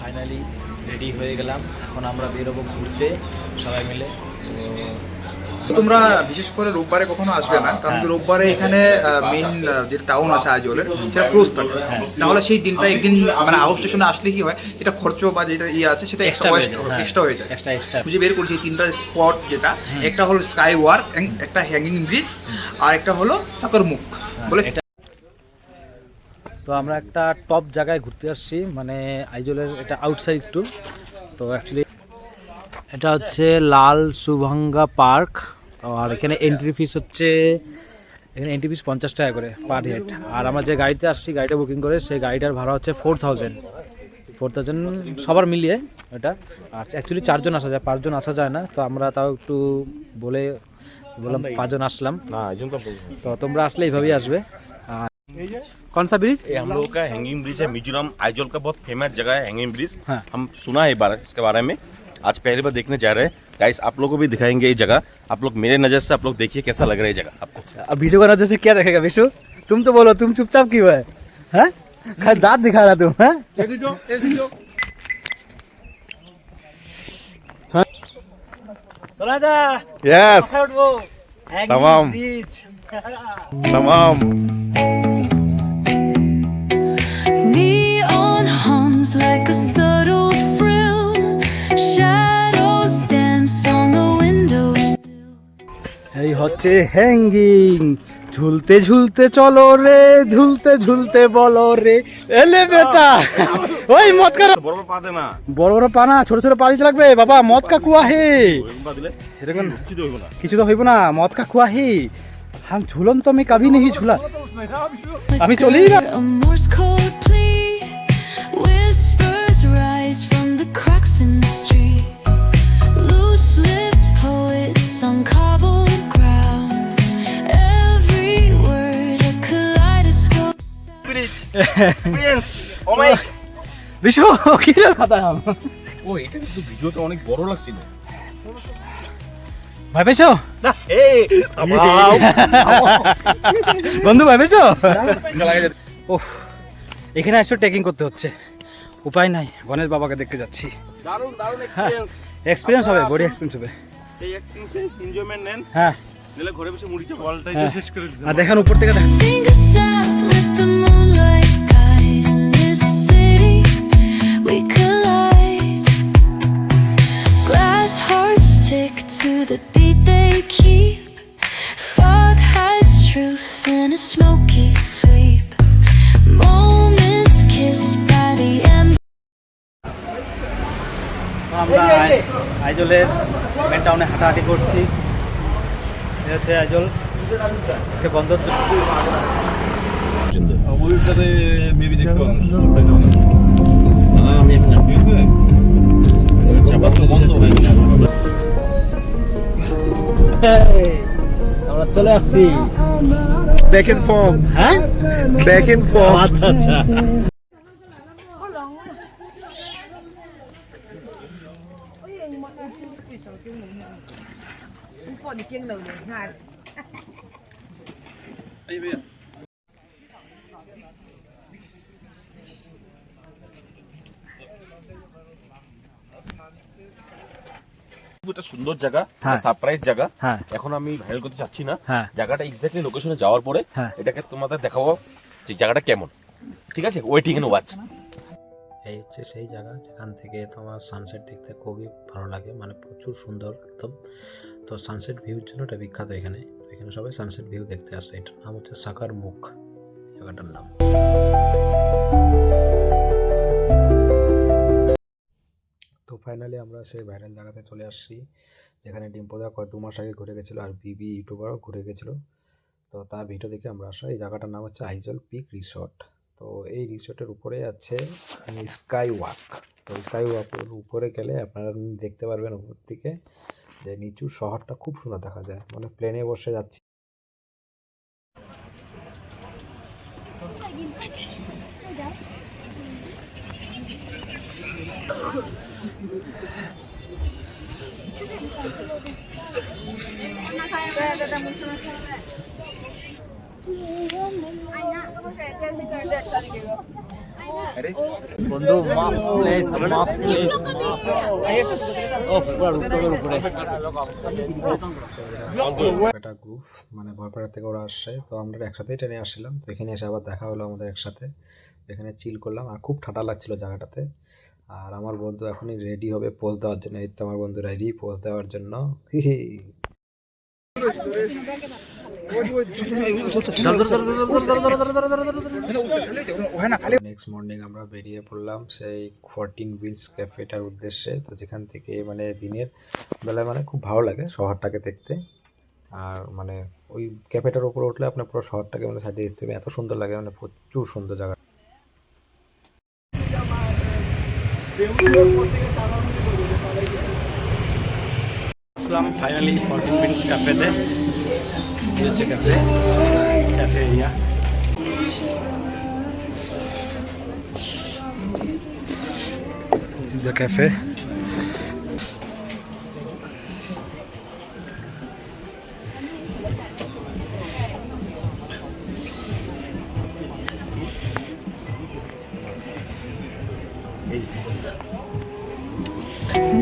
Finally ready হয়ে গেলাম। এখন আমরা বেরোবো ঘুরতে সবাই মিলে। তোমরা বিশেষ করে রোববারে কখনো আসবে না, কারণ কি রোববারে এখানে মেইন যে টাউন আছে আইজলের সেটা ক্লোজ থাকে। তাহলে সেই দিনটা একদিন মানে আউট স্টেশনে আসলে কি হয়, এটা খরচ বা যেটা ইয়ে আছে সেটা এক্সট্রা হয়ে যায়। এক্সট্রা খুঁজে বের করছি তিনটা স্পট, যেটা একটা হলো স্কাই ওয়ার্ক, একটা হ্যাঙ্গিং ব্রিজ, আর একটা হলো সাকরমুখ বলে। তো আমরা একটা টপ জায়গায় ঘুরতে আসছি, মানে আইজলের এটা আউটসাইড টু। তো অ্যাকচুয়ালি এটা হচ্ছে লাল সুভাঙ্গা পার্ক। আর এখানে এন্ট্রি ফিস হচ্ছে, এখানে এন্ট্রি ফিস 50 টাকা করে পার হেড। আর আমরা যে গাড়িতে আসছি, গাড়িটা বুকিং করে, সেই গাড়িটার ভাড়া হচ্ছে 4000 সবার মিলিয়ে এটা। আর অ্যাকচুয়ালি 4 জন আসা যায়, 5 জন আসা যায় না। তো আমরা তাও একটু বললাম 5 জন আসলাম না। তো তোমরা আসলে এইভাবেই আসবে। कौन सा ब्रिज? ये हम लोगों का हैंगिंग ब्रिज है। मिजोरम आइजोल का बहुत फेमस जगह है हैंगिंग ब्रिज। हाँ। हम सुना है बार इसके बारे में, आज पहली बार देखने जा रहे हैं। गाइस आप लोगों को भी दिखाएंगे ये जगह। आप लोग मेरे नजर से आप लोग देखिए कैसा लग रहा है ये जगह आपको। अब विशु का नजर से क्या देखेगा? विशु तुम तो बोलो, तुम चुपचाप क्यों है? हैं? खाली दांत दिखा रहा तुम हैं? सुना था? यस तमाम तमाम Neon hums like a subtle thrill. Shadows dance on the windowsill. এই হচ্ছে হ্যাঙ্গিং। ঝুলতে ঝুলতে চলো রে, ঝুলতে ঝুলতে বলো রে, এলে বেটা ওই মদ কা বড় বড় পা দে না, বড় বড় পানা, ছোট ছোট পানি লাগবে বাবা। মদ কা কুয়া হে, এরকম কিছু তো হইব না। মদ কা কুয়া হে, हम झूलन तो मैं कभी नहीं झूला। আমি চলি না। A Morse code plea. Whispers rise from the cracks in the street. Loose-lipped poets on cobbled ground. Every word a kaleidoscope. Experience ও মাই। বিশু কি রে কথা? ও এটা কিন্তু ভিডিওতে অনেক বড় লাগছিল। ভাই পেছো না এই বন্ধু ভাই পেছো? ওহ, এখানে এসে ট্রেকিং করতে হচ্ছে, উপায় নাই। গণেশ বাবাকে দেখতে যাচ্ছি। দারুণ দারুণ এক্সপেরিয়েন্স। এক্সপিরিয়েন্স হবে, বড় এক্সপিরিয়েন্স হবে। এই এক্সপেরিয়েন্সে এনজয়মেন্ট নেন। হ্যাঁ, নিলে ঘরে বসে মুড়িটা বলটাই শেষ করে দিতে। আর দেখেন উপর থেকে দেখেন। Fingers snap, let the moonlight guide. In this city we collide. Glass hearts tick to the beat they keep. Fog hides truth in a smoky sweep. Moments kissed by the ember. আমরা আইজলের main টাউনে হাঁটাহাঁটি করছি। এটা হচ্ছে আইজল, আজকে বন্ধ। ওইটাতে maybe দেখতে পাবেন। আমি একটা আমরা চলে আসছি ব্যাক এন্ড ফর্ম। হ্যাঁ, ব্যাক এন্ড ফর্ম। আচ্ছা আচ্ছা। একটা সুন্দর জায়গা, হ্যাঁ। সারপ্রাইজ জায়গা। হ্যাঁ। এখন আমি ভাইরাল করতে চাচ্ছি না। হ্যাঁ। জায়গাটা এক্স্যাক্টলি লোকেশনে যাওয়ার পরে হ্যাঁ। এটাকে তোমাদের দেখাবো যে জায়গাটা কেমন। ঠিক আছে, ওয়েটিং এন্ড ওয়াচ। এই হচ্ছে সেই জায়গা যেখান থেকে তোমার সানসেট দেখতে খুবই ভালো লাগে, মানে প্রচুর সুন্দর একদম। তো সানসেট ভিউর জন্য এটা বিখ্যাত এখানে। তো এখানে সবাই সানসেট ভিউ দেখতে আসে। এটার নাম হচ্ছে সাকরমুখ, জায়গাটার নাম। তো ফাইনালি আমরা সেই ভাইরাল জায়গাতে চলে আসছি, যেখানে ডিম্পোদা 2 মাস আগে ঘুরে গেছিলো, আর বিবি ইউটিউবারও ঘুরে গেছিলো। তো তার ভিডিও দেখে আমরা আসা। এই জায়গাটার নাম হচ্ছে আইজল পিক রিসর্ট। তো এই রিসর্টের উপরে আছে স্কাই ওয়াক। তো স্কাই ওয়াকের উপরে গেলে আপনারা দেখতে পারবেন উপর থেকে যে নিচু শহরটা খুব সুন্দর দেখা যায়, মানে প্লেনে বসে যাচ্ছি। বন্ধু মাস্ট প্লেস ও পুরো উপরের উপরে একটা গ্রুপ মানে ভরপাড়া থেকে ওরা আসছে, তো আমরা একসাথেই ট্রেনে আসছিলাম। তো এখানে এসে আবার দেখা হলো আমাদের একসাথে, এখানে চিল করলাম আর খুব ঠান্ডা লাগছিল জায়গাটাতে। আর আমার বন্ধু এখনই রেডি হবে পোজ দেওয়ার জন্য। এই তো আমার বন্ধু রেডি পোজ দেওয়ার জন্য। নেক্সট মর্নিং আমরা বেরিয়ে পড়লাম সেই 14 উইন্ডস ক্যাফেটার উদ্দেশ্যে। তো যেখান থেকে মানে দিনের বেলায় মানে খুব ভালো লাগে শহরটাকে দেখতে। আর মানে ওই ক্যাফেটার উপরে উঠলে আপনার পুরো শহরটাকে মানে সাইডে দেখতে হবে, এত সুন্দর লাগে, মানে প্রচুর সুন্দর জায়গা। আসলাম ফাইনালি 14 উইন্ডস ক্যাফেতে। হচ্ছে cafe area. This is the cafe.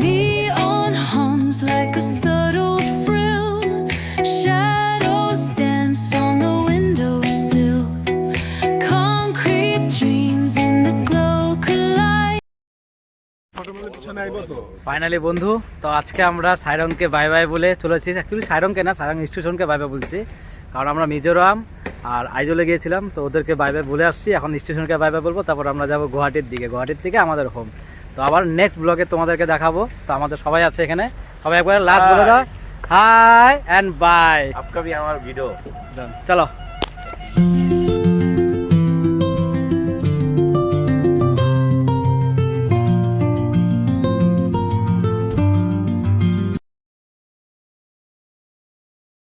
Neon hums like a subtle thrill. Shadows dance on the windowsill. Concrete dreams in the glow collide. Finally বন্ধু, তো আজকে আমরা সাইরংকে বাই বাই বলে চলেছি। অ্যাকচুয়ালি সাইরংকে না, সাইরং স্টেশনকে বাই বাই বলছি, কারণ আমরা মিজোরাম আর আইজলে গিয়েছিলাম, তো ওদেরকে বাই বাই বলে আসছি। এখন স্টেশনকে বাই বাই বলবো, তারপর আমরা যাবো গুয়াহাটির দিকে। গুয়াহাটির থেকে আমাদের হোম। তো আবার নেক্সট ব্লগে তোমাদেরকে দেখাবো। তো আমাদের সবাই আছে এখানে, সবাই একবার লাস্ট বলে দাও হাই অ্যান্ড বাই। आपका भी हमारा वीडियो চলো।